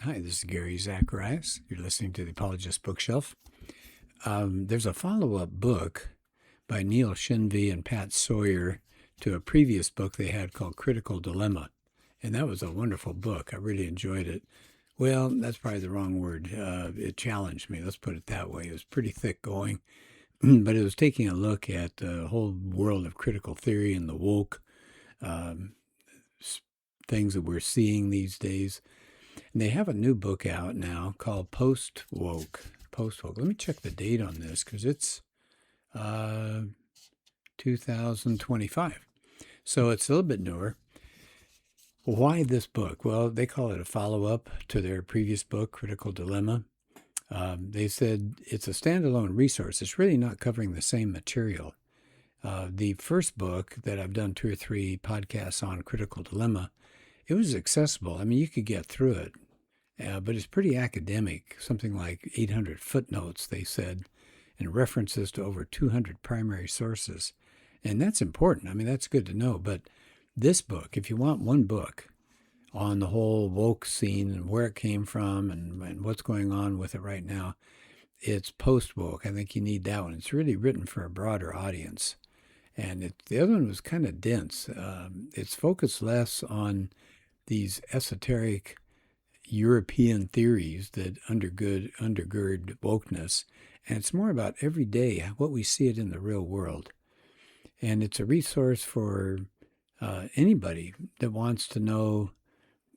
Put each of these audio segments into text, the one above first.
Hi, this is Gary Zacharias. You're listening to the Apologist Bookshelf. There's a follow-up book by Shenvi and Pat Sawyer to a previous book they had called Critical Dilemma. And that was a wonderful book. I really enjoyed it. Well, that's probably the wrong word. It challenged me. Let's put it that way. It was pretty thick going, but it was taking a look at the whole world of critical theory and the woke um, things that we're seeing these days. And they have a new book out now called Post Woke. Post Woke. Let me check the date on this because it's uh, 2025. So it's a little bit newer. Why this book? Well, they call it a follow up to their previous book, Critical Dilemma. They said it's a standalone resource. It's really not covering the same material. The first book that I've done 2 or 3 podcasts on, Critical Dilemma, it was accessible. I mean, you could get through it, but it's pretty academic, something like 800 footnotes, they said, and references to over 200 primary sources. And that's important. I mean, that's good to know. But this book, if you want one book on the whole woke scene and where it came from and what's going on with it right now, it's Post Woke. I think you need that one. It's really written for a broader audience. And the other one was kind of dense. It's focused less on these esoteric European theories that undergird wokeness, and it's more about every day, what we see it in the real world. And it's a resource for anybody that wants to know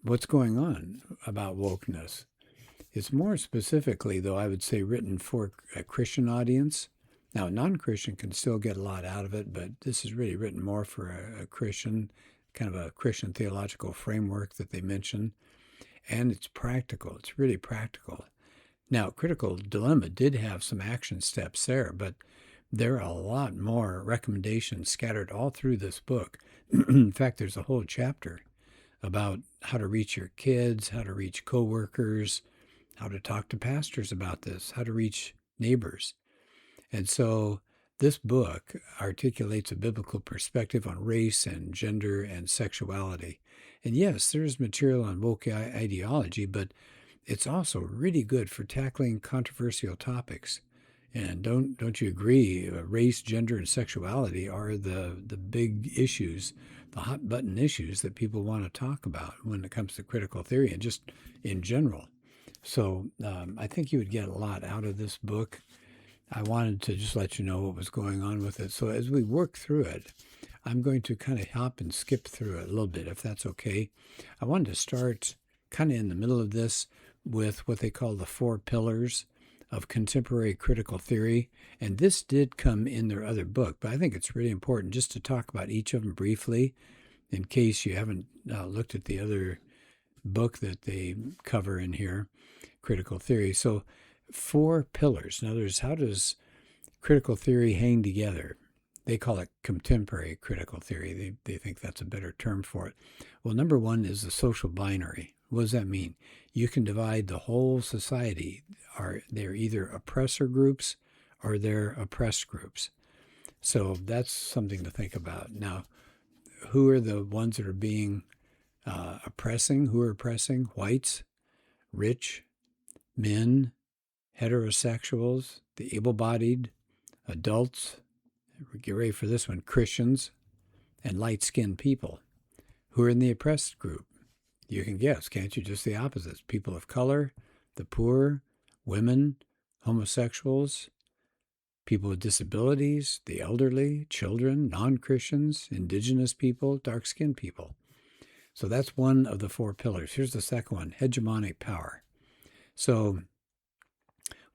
what's going on about wokeness. It's more specifically, though, I would say written for a Christian audience. Now, a non-Christian can still get a lot out of it, but this is really written more for a Christian, kind of a Christian theological framework that they mention. And it's practical. It's really practical. Now, Critical Dilemma did have some action steps there, but there are a lot more recommendations scattered all through this book. In fact, there's a whole chapter about how to reach your kids, how to reach coworkers, how to talk to pastors about this, how to reach neighbors. And so this book articulates a biblical perspective on race and gender and sexuality. And yes, there's material on woke ideology, but it's also really good for tackling controversial topics. And don't you agree? Race, gender, and sexuality are the big issues, the hot button issues that people want to talk about when it comes to critical theory and just in general. So I think you would get a lot out of this book. I wanted to just let you know what was going on with it. So as we work through it, I'm going to kind of hop and skip through it a little bit, if that's okay. I wanted to start kind of in the middle of this with what they call the 4 pillars of contemporary critical theory. And this did come in their other book, but I think it's really important just to talk about each of them briefly in case you haven't looked at the other book that they cover in here, Critical Theory. So 4 pillars. In other words, how does critical theory hang together? They call it contemporary critical theory. They think that's a better term for it. Well, number 1 is the social binary. What does that mean? You can divide the whole society. They're either oppressor groups or they're oppressed groups. So that's something to think about. Now, who are the ones that are being oppressing? Who are oppressing? Whites, rich, men, heterosexuals, the able-bodied, adults, get ready for this one, Christians, and light-skinned people. Who are in the oppressed group? You can guess, can't you? Just the opposites. People of color, the poor, women, homosexuals, people with disabilities, the elderly, children, non-Christians, indigenous people, dark-skinned people. So that's one of the 4 pillars. Here's the second one, hegemonic power. So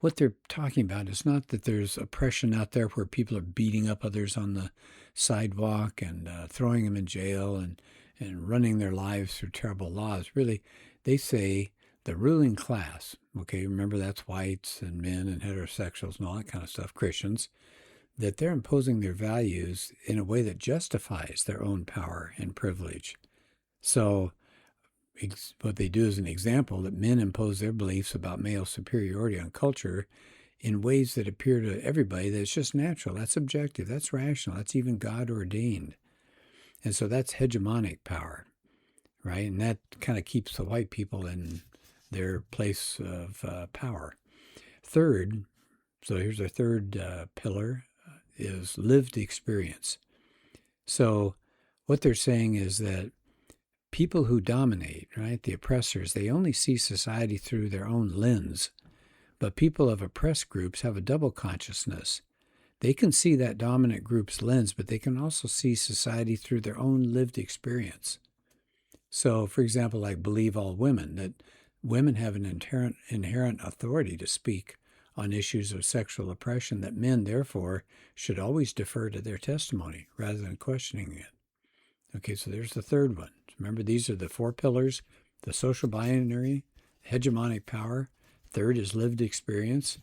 what they're talking about is not that there's oppression out there where people are beating up others on the sidewalk and throwing them in jail and running their lives through terrible laws. Really, they say the ruling class, okay, remember that's whites and men and heterosexuals and all that kind of stuff, Christians, that they're imposing their values in a way that justifies their own power and privilege. So what they do is an example that men impose their beliefs about male superiority on culture in ways that appear to everybody that it's just natural, that's objective, that's rational, that's even God ordained. And so that's hegemonic power, right? And that kind of keeps the white people in their place of power. Third, so here's our third pillar, is lived experience. So what they're saying is that people who dominate, right, the oppressors, they only see society through their own lens. But people of oppressed groups have a double consciousness. They can see that dominant group's lens, but they can also see society through their own lived experience. So, for example, like believe all women, that women have an inherent authority to speak on issues of sexual oppression, that men, therefore, should always defer to their testimony rather than questioning it. Okay, so there's the third one. Remember, these are the four pillars: the social binary, hegemonic power. Third is lived experience.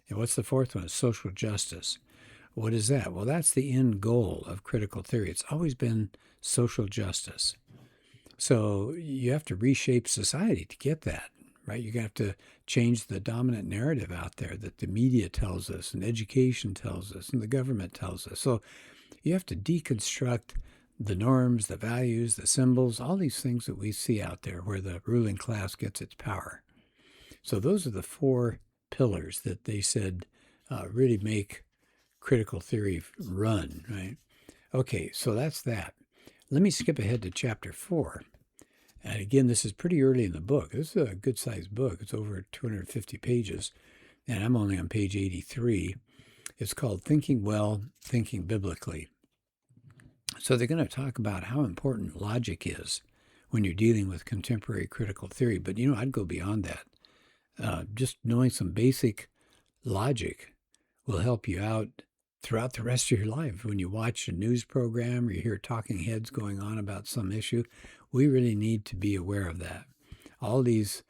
And what's the fourth one? Social justice. What is that? Well, that's the end goal of critical theory. It's always been social justice. So you have to reshape society to get that, right? You have to change the dominant narrative out there that the media tells us and education tells us and the government tells us. So you have to deconstruct the norms, the values, the symbols, all these things that we see out there where the ruling class gets its power. So those are the four pillars that they said really make critical theory run, right? Okay, so that's that. Let me skip ahead to chapter 4. And again, this is pretty early in the book. This is a good-sized book. It's over 250 pages, and I'm only on page 83. It's called Thinking Well, Thinking Biblically. So they're going to talk about how important logic is when you're dealing with contemporary critical theory. But, I'd go beyond that. Just knowing some basic logic will help you out throughout the rest of your life. When you watch a news program or you hear talking heads going on about some issue, we really need to be aware of that. All these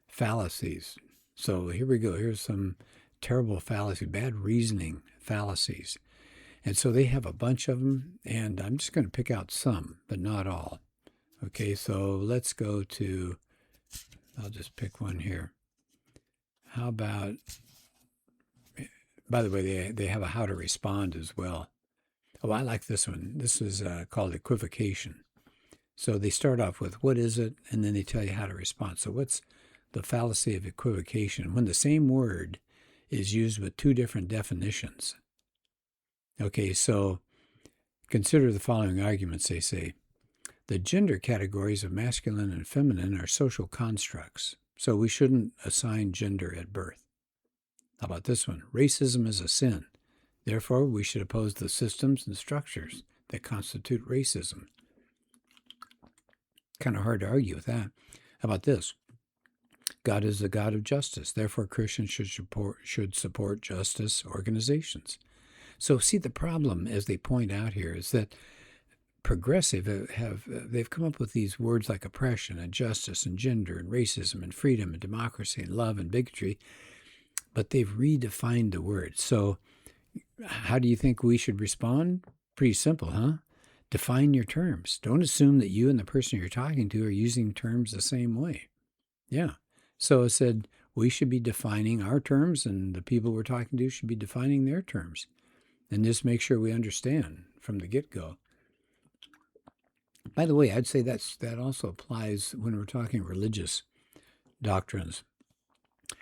fallacies. So here we go. Here's some terrible fallacies, bad reasoning fallacies. And so they have a bunch of them, and I'm just going to pick out some, but not all. Okay, so let's go to, I'll just pick one here. How about, by the way, they have a how to respond as well. Oh, I like this one. This is called equivocation. So they start off with, what is it? And then they tell you how to respond. So what's the fallacy of equivocation? When the same word is used with two different definitions. Okay, so consider the following arguments, they say. The gender categories of masculine and feminine are social constructs, so we shouldn't assign gender at birth. How about this one? Racism is a sin. Therefore, we should oppose the systems and structures that constitute racism. Kind of hard to argue with that. How about this? God is the God of justice. Therefore, Christians should support justice organizations. So see, the problem, as they point out here, is that progressive they've come up with these words like oppression and justice and gender and racism and freedom and democracy and love and bigotry, but they've redefined the words. So how do you think we should respond? Pretty simple, huh? Define your terms. Don't assume that you and the person you're talking to are using terms the same way. Yeah. So it said we should be defining our terms, and the people we're talking to should be defining their terms. And just make sure we understand from the get-go. By the way, I'd say that also applies when we're talking religious doctrines.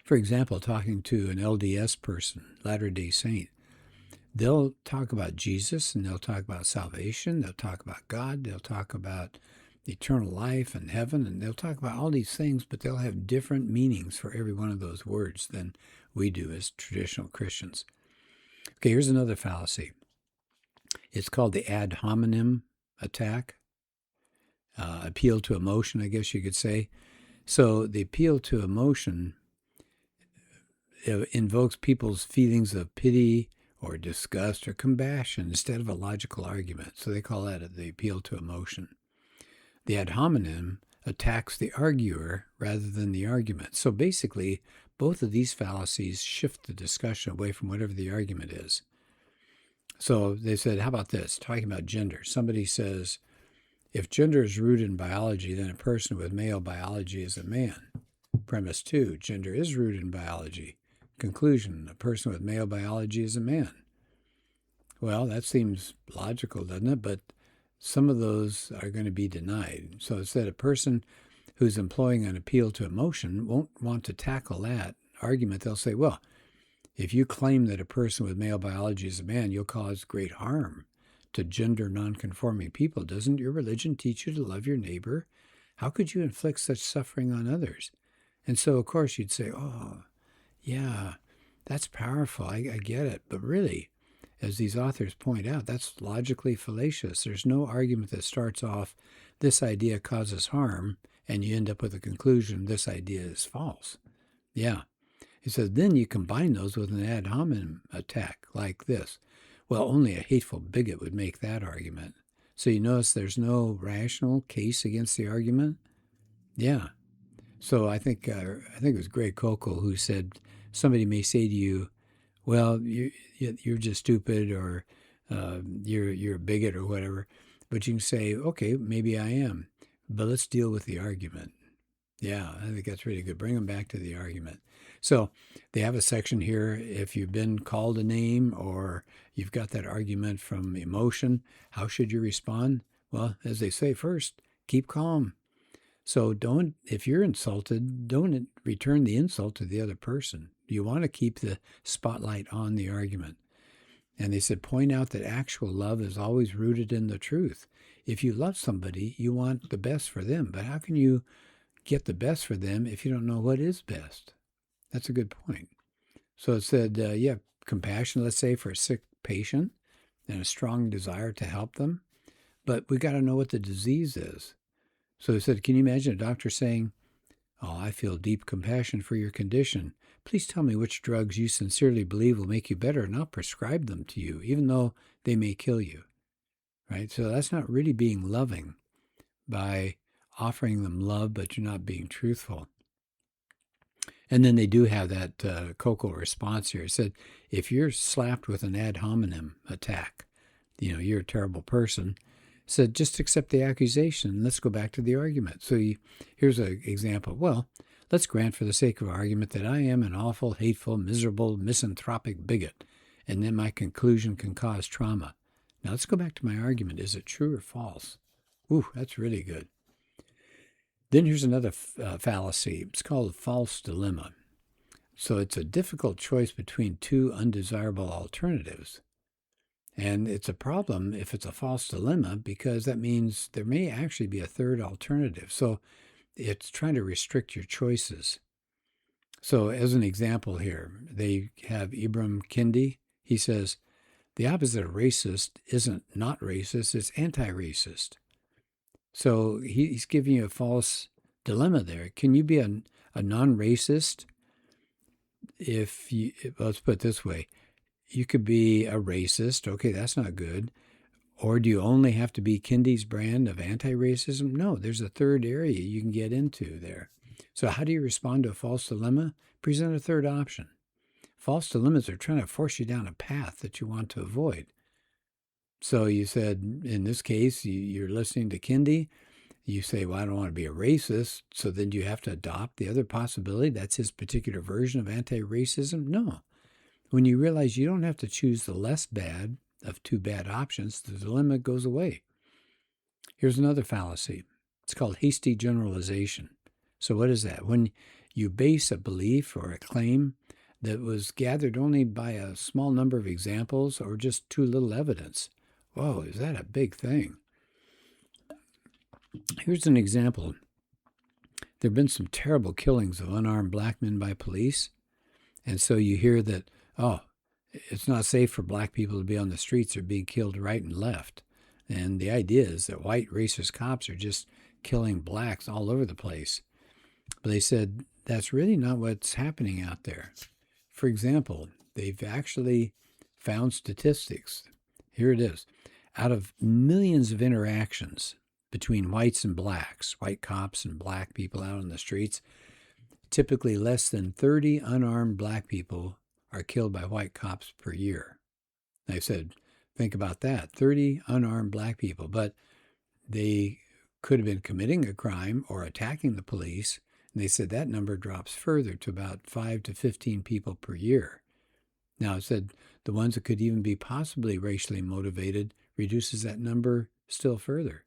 For example, talking to an LDS person, Latter-day Saint, they'll talk about Jesus, and they'll talk about salvation, they'll talk about God, they'll talk about eternal life and heaven, and they'll talk about all these things, but they'll have different meanings for every one of those words than we do as traditional Christians. Okay, here's another fallacy. It's called the ad hominem attack. Appeal to emotion, I guess you could say. So the appeal to emotion invokes people's feelings of pity or disgust or compassion instead of a logical argument. So they call that the appeal to emotion. The ad hominem attacks the arguer rather than the argument. So basically, both of these fallacies shift the discussion away from whatever the argument is. So they said, how about this? Talking about gender. Somebody says, if gender is rooted in biology, then a person with male biology is a man. Premise 2, gender is rooted in biology. Conclusion, a person with male biology is a man. Well, that seems logical, doesn't it? But some of those are going to be denied. So it said a person who's employing an appeal to emotion won't want to tackle that argument. They'll say, well, if you claim that a person with male biology is a man, you'll cause great harm to gender nonconforming people. Doesn't your religion teach you to love your neighbor? How could you inflict such suffering on others? And so, of course, you'd say, oh, yeah, that's powerful. I get it. But really, as these authors point out, that's logically fallacious. There's no argument that starts off, this idea causes harm, and you end up with a conclusion, this idea is false. Yeah. He says, then you combine those with an ad hominem attack like this. Well, only a hateful bigot would make that argument. So you notice there's no rational case against the argument? Yeah. So I think it was Greg Kokel who said, somebody may say to you, well, you're just stupid, or you're a bigot or whatever. But you can say, okay, maybe I am, but let's deal with the argument. Yeah, I think that's really good. Bring them back to the argument. So they have a section here. If you've been called a name or you've got that argument from emotion, how should you respond? Well, as they say, first, keep calm. So if you're insulted, don't return the insult to the other person. You want to keep the spotlight on the argument. And they said, point out that actual love is always rooted in the truth. If you love somebody, you want the best for them. But how can you get the best for them if you don't know what is best? That's a good point. So it said, compassion, let's say, for a sick patient and a strong desire to help them. But we got to know what the disease is. So it said, can you imagine a doctor saying, oh, I feel deep compassion for your condition. Please tell me which drugs you sincerely believe will make you better, and I'll prescribe them to you, even though they may kill you. Right? So that's not really being loving by offering them love, but you're not being truthful. And then they do have that Kokel response here. It said, if you're slapped with an ad hominem attack, you're a terrible person, said, just accept the accusation and let's go back to the argument. So here's an example. Well, let's grant for the sake of argument that I am an awful, hateful, miserable, misanthropic bigot, and then my conclusion can cause trauma. Now let's go back to my argument. Is it true or false? Ooh, that's really good. Then here's another fallacy. It's called a false dilemma. So it's a difficult choice between two undesirable alternatives. And it's a problem if it's a false dilemma, because that means there may actually be a third alternative. So it's trying to restrict your choices. So as an example here, they have Ibram Kendi. He says, the opposite of racist isn't not racist, it's anti-racist. So he's giving you a false dilemma there. Can you be a non-racist if you, let's put it this way, you could be a racist. Okay, that's not good. Or do you only have to be Kendi's brand of anti-racism? No, there's a third area you can get into there. So how do you respond to a false dilemma? Present a third option. False dilemmas are trying to force you down a path that you want to avoid. So you said, in this case, you're listening to Kendi. You say, well, I don't want to be a racist. So then you have to adopt the other possibility. That's his particular version of anti-racism? No. When you realize you don't have to choose the less bad of two bad options, the dilemma goes away. Here's another fallacy. It's called hasty generalization. So what is that? When you base a belief or a claim that was gathered only by a small number of examples or just too little evidence. Whoa, is that a big thing? Here's an example. There have been some terrible killings of unarmed black men by police. And so you hear that, oh, it's not safe for black people to be on the streets. They're being killed right and left. And the idea is that white racist cops are just killing blacks all over the place. But they said that's really not what's happening out there. For example, they've actually found statistics. Here it is. Out of millions of interactions between whites and blacks, white cops and black people out on the streets, typically less than 30 unarmed black people are killed by white cops per year. I said, think about that, 30 unarmed black people, but they could have been committing a crime or attacking the police, and they said that number drops further to about 5 to 15 people per year. Now, it said the ones that could even be possibly racially motivated reduces that number still further.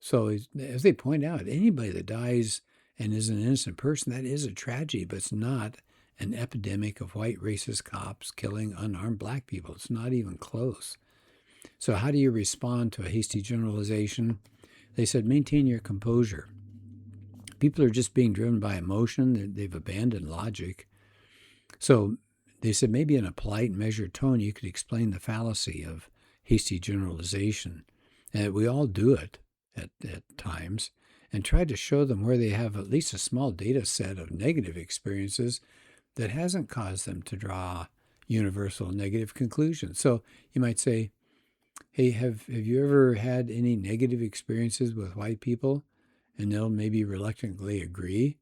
So as they point out, anybody that dies and is an innocent person, that is a tragedy, but it's not an epidemic of white racist cops killing unarmed black people. It's not even close. So how do you respond to a hasty generalization? They said, maintain your composure. People are just being driven by emotion. They've abandoned logic. So they said, maybe in a polite, measured tone, you could explain the fallacy of hasty generalization. And we all do it at times, and try to show them where they have at least a small data set of negative experiences that hasn't caused them to draw universal negative conclusions. So you might say, hey, have you ever had any negative experiences with white people? And they'll maybe reluctantly agree.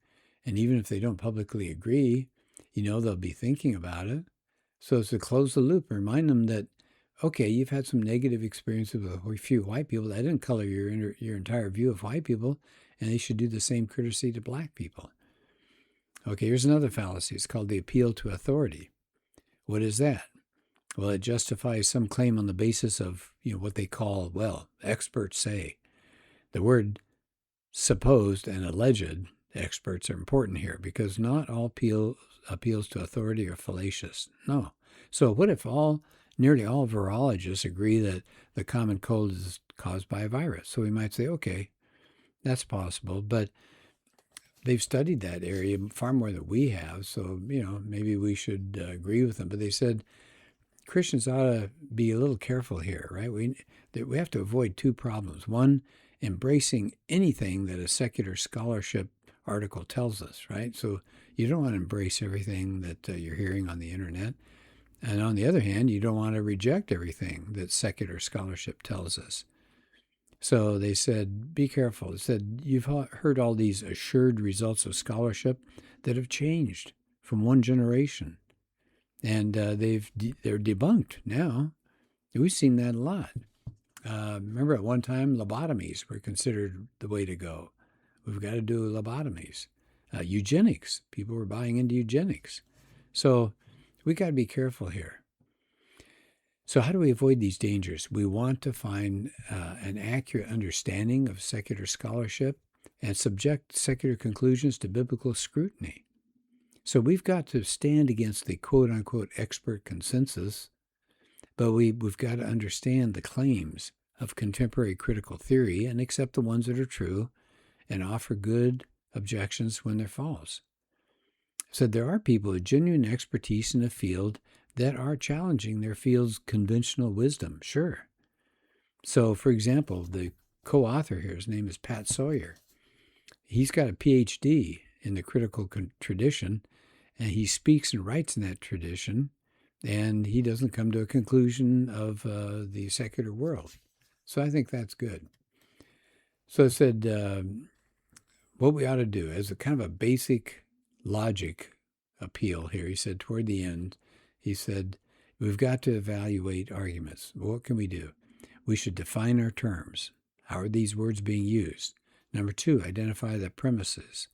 And even if they don't publicly agree, they'll be thinking about it. So it's to close the loop, remind them that, okay, you've had some negative experiences with a few white people. That didn't color your entire view of white people, and they should do the same courtesy to black people. Okay, here's another fallacy. It's called the appeal to authority. What is that? Well, it justifies some claim on the basis of, what they call, experts say. The word supposed and alleged experts are important here because not all appeals to authority are fallacious. No. So what if nearly all virologists agree that the common cold is caused by a virus? So we might say, okay, that's possible, but they've studied that area far more than we have, so, maybe we should agree with them. But they said Christians ought to be a little careful here, right? We have to avoid two problems. One, embracing anything that a secular scholarship article tells us, right? So you don't want to embrace everything that you're hearing on the internet. And on the other hand, you don't want to reject everything that secular scholarship tells us. So they said, be careful. They said, you've heard all these assured results of scholarship that have changed from one generation. And they're debunked now. We've seen that a lot. Remember at one time, lobotomies were considered the way to go. We've got to do lobotomies. Eugenics. People were buying into eugenics. So we got to be careful here. So how do we avoid these dangers? We want to find an accurate understanding of secular scholarship and subject secular conclusions to biblical scrutiny. So we've got to stand against the quote-unquote expert consensus, but we've got to understand the claims of contemporary critical theory and accept the ones that are true and offer good objections when they're false. So there are people with genuine expertise in a field that are challenging their field's conventional wisdom, sure. So, for example, the co-author here, his name is Pat Sawyer. He's got a PhD in the critical tradition, and he speaks and writes in that tradition, and he doesn't come to a conclusion of the secular world. So I think that's good. So I said, what we ought to do as a kind of a basic logic appeal here, he said toward the end, he said, we've got to evaluate arguments. What can we do? We should define our terms. How are these words being used? Number two, identify the premises.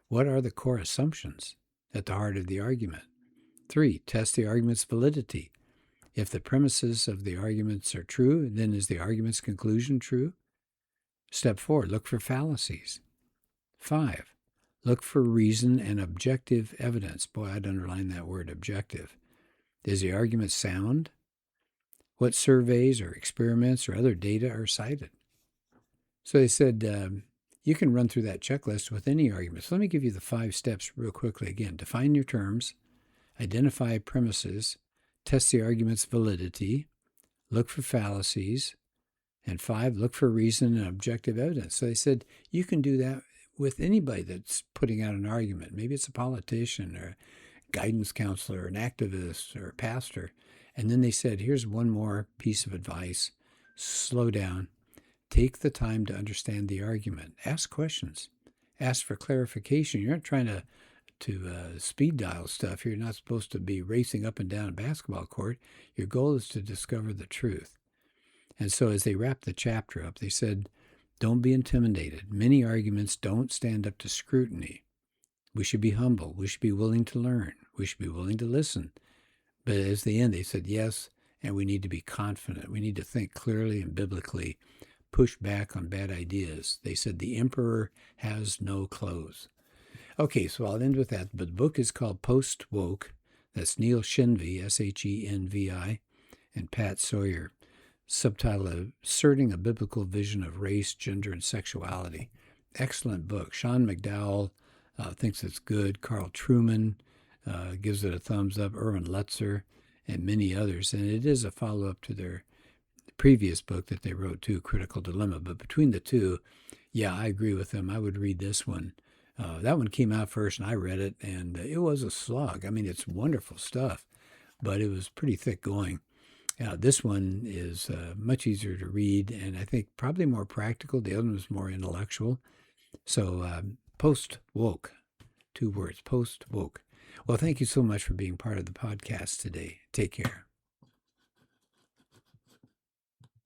What are the core assumptions at the heart of the argument? Three, test the argument's validity. If the premises of the arguments are true, then is the argument's conclusion true? Step four, look for fallacies. 5, look for reason and objective evidence. Boy, I'd underline that word, objective. Is the argument sound? What surveys or experiments or other data are cited? So they said, you can run through that checklist with any argument. So let me give you the 5 steps real quickly. Again, define your terms, identify premises, test the argument's validity, look for fallacies, and 5, look for reason and objective evidence. So they said, you can do that with anybody that's putting out an argument. Maybe it's a politician or a guidance counselor, an activist, or a pastor. And then they said, here's one more piece of advice. Slow down. Take the time to understand the argument. Ask questions. Ask for clarification. You're not trying to speed dial stuff. You're not supposed to be racing up and down a basketball court. Your goal is to discover the truth. And so as they wrapped the chapter up, they said, don't be intimidated. Many arguments don't stand up to scrutiny. We should be humble. We should be willing to learn. We should be willing to listen. But as the end, they said, yes, and we need to be confident. We need to think clearly and biblically. push back on bad ideas. They said the emperor has no clothes. Okay, so I'll end with that. But the book is called Post-Woke. That's Neil Shenvi, Shenvi, and Pat Sawyer. Subtitle, Asserting a Biblical Vision of Race, Gender, and Sexuality. Excellent book. Sean McDowell thinks it's good. Carl Truman gives it a thumbs up. Erwin Lutzer and many others. And it is a follow-up to their previous book that they wrote too, Critical Dilemma. But between the two, yeah, I agree with them. I would read this one. That one came out first, and I read it, and it was a slog. I mean, it's wonderful stuff, but it was pretty thick going. This one is much easier to read, and I think probably more practical. The other one was more intellectual. So post-woke, 2 words, post-woke. Well, thank you so much for being part of the podcast today. Take care.